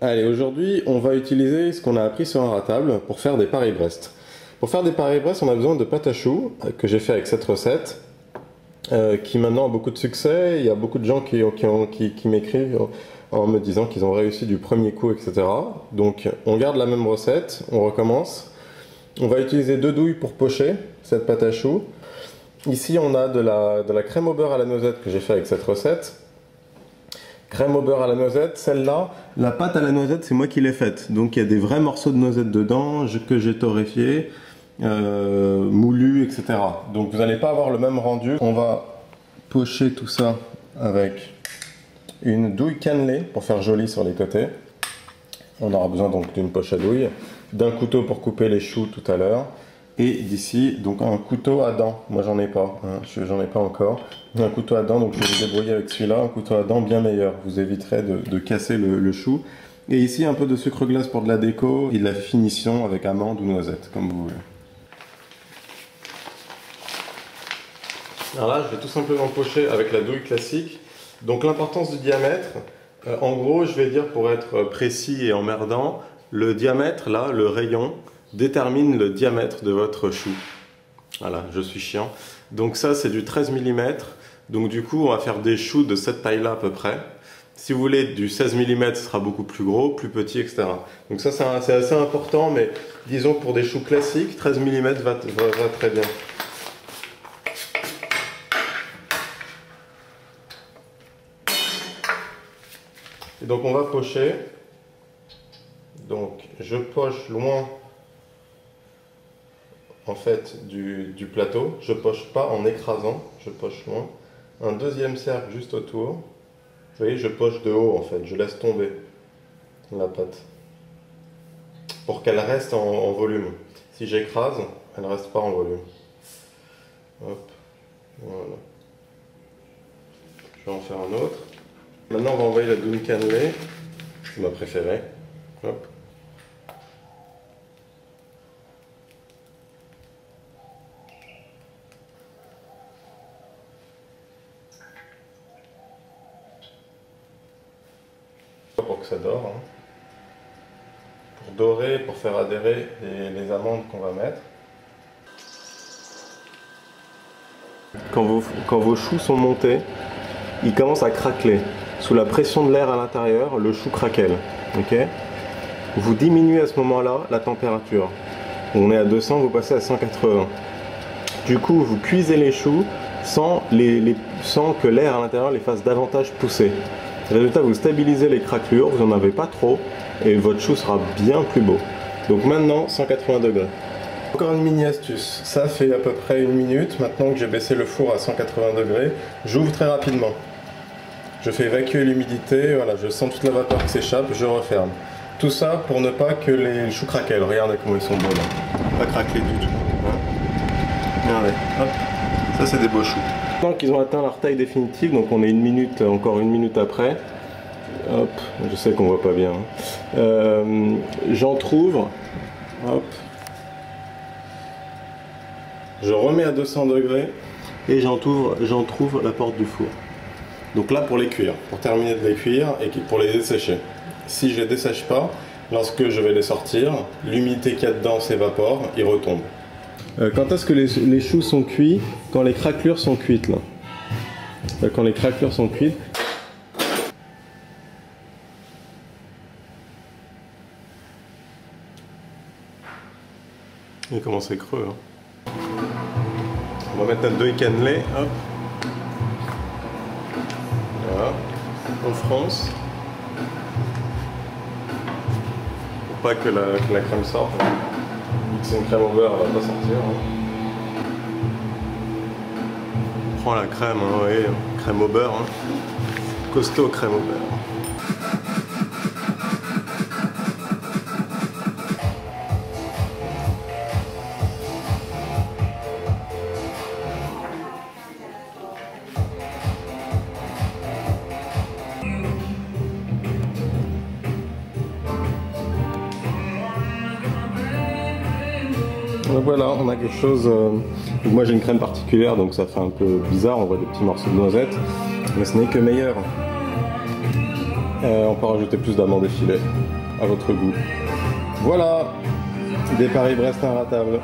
Allez, aujourd'hui, on va utiliser ce qu'on a appris sur un ratable pour faire des Paris-Brest. Pour faire des Paris-Brest, on a besoin de pâte à choux, que j'ai fait avec cette recette, qui maintenant a beaucoup de succès. Il y a beaucoup de gens qui m'écrivent en me disant qu'ils ont réussi du premier coup, etc. Donc, on garde la même recette, on recommence. On va utiliser 2 douilles pour pocher cette pâte à choux. Ici, on a de la crème au beurre à la noisette que j'ai fait avec cette recette. Crème au beurre à la noisette, celle-là, la pâte à la noisette, c'est moi qui l'ai faite. Donc il y a des vrais morceaux de noisette dedans que j'ai torréfiés, moulus, etc. Donc vous n'allez pas avoir le même rendu. On va pocher tout ça avec une douille cannelée pour faire joli sur les côtés. On aura besoin donc d'une poche à douille, d'un couteau pour couper les choux tout à l'heure. Et d'ici, donc un couteau à dents. Moi j'en ai pas, hein, j'en ai pas encore. Un couteau à dents, donc je vais me débrouiller avec celui-là. Un couteau à dents bien meilleur, vous éviterez de casser le chou. Et ici un peu de sucre glace pour de la déco et de la finition avec amande ou noisette, comme vous voulez. Alors là, je vais tout simplement pocher avec la douille classique. Donc l'importance du diamètre, en gros, je vais dire pour être précis et emmerdant, le diamètre, là, le rayon, détermine le diamètre de votre chou. Voilà, je suis chiant. Donc ça, c'est du 13 mm. Donc du coup, on va faire des choux de cette taille-là à peu près. Si vous voulez du 16 mm, ce sera beaucoup plus gros, plus petit, etc. Donc ça, c'est assez important, mais disons pour des choux classiques, 13 mm va très bien. Et donc on va pocher. Donc je poche loin en fait du plateau, je poche pas en écrasant, je poche loin. Un deuxième cercle juste autour. Vous voyez, je poche de haut en fait, je laisse tomber la pâte pour qu'elle reste en volume. Si j'écrase, elle ne reste pas en volume. Hop, voilà. Je vais en faire un autre. Maintenant on va envoyer la douille cannelée, c'est ma préférée. Hop. Pour que ça dore, hein. Pour dorer, pour faire adhérer les amandes qu'on va mettre. Quand vos choux sont montés, ils commencent à craqueler. Sous la pression de l'air à l'intérieur, le chou craquelle. Okay, vous diminuez à ce moment-là la température. On est à 200, vous passez à 180. Du coup, vous cuisez les choux sans que l'air à l'intérieur les fasse davantage pousser. Résultat, vous stabilisez les craquelures, vous n'en avez pas trop, et votre chou sera bien plus beau. Donc maintenant, 180 degrés. Encore une mini astuce, ça fait à peu près 1 minute, maintenant que j'ai baissé le four à 180 degrés, j'ouvre très rapidement. Je fais évacuer l'humidité, voilà, je sens toute la vapeur qui s'échappe, je referme. Tout ça pour ne pas que les choux craquellent, regardez comment ils sont beaux là. Pas craquelés du tout. Hein. Regardez, hop, ça c'est des beaux choux. Maintenant qu'ils ont atteint leur taille définitive, donc on est encore une minute après. Hop, je sais qu'on voit pas bien. J'entrouvre. Hop. Je remets à 200 degrés et j'entrouvre la porte du four. Donc là pour les cuire, pour terminer de les cuire et pour les dessécher. Si je les dessèche pas, lorsque je vais les sortir, l'humidité qu'il y a dedans s'évapore, ils retombent. Quand est-ce que les choux sont cuits? Quand les craquelures sont cuites là. Quand les craquelures sont cuites. Et comment c'est creux hein. On va mettre notre douille cannelée, hop. Voilà. On fronce. Pour pas que la crème sorte. C'est une crème au beurre, elle va pas sortir. Hein. On prend la crème, hein, vous voyez, crème au beurre. Hein. Costaud crème au beurre. Donc voilà, on a quelque chose. Moi j'ai une crème particulière, donc ça fait un peu bizarre, on voit des petits morceaux de noisettes, mais ce n'est que meilleur. On peut rajouter plus d'amandes effilées à votre goût. Voilà, des Paris-Brest inratables.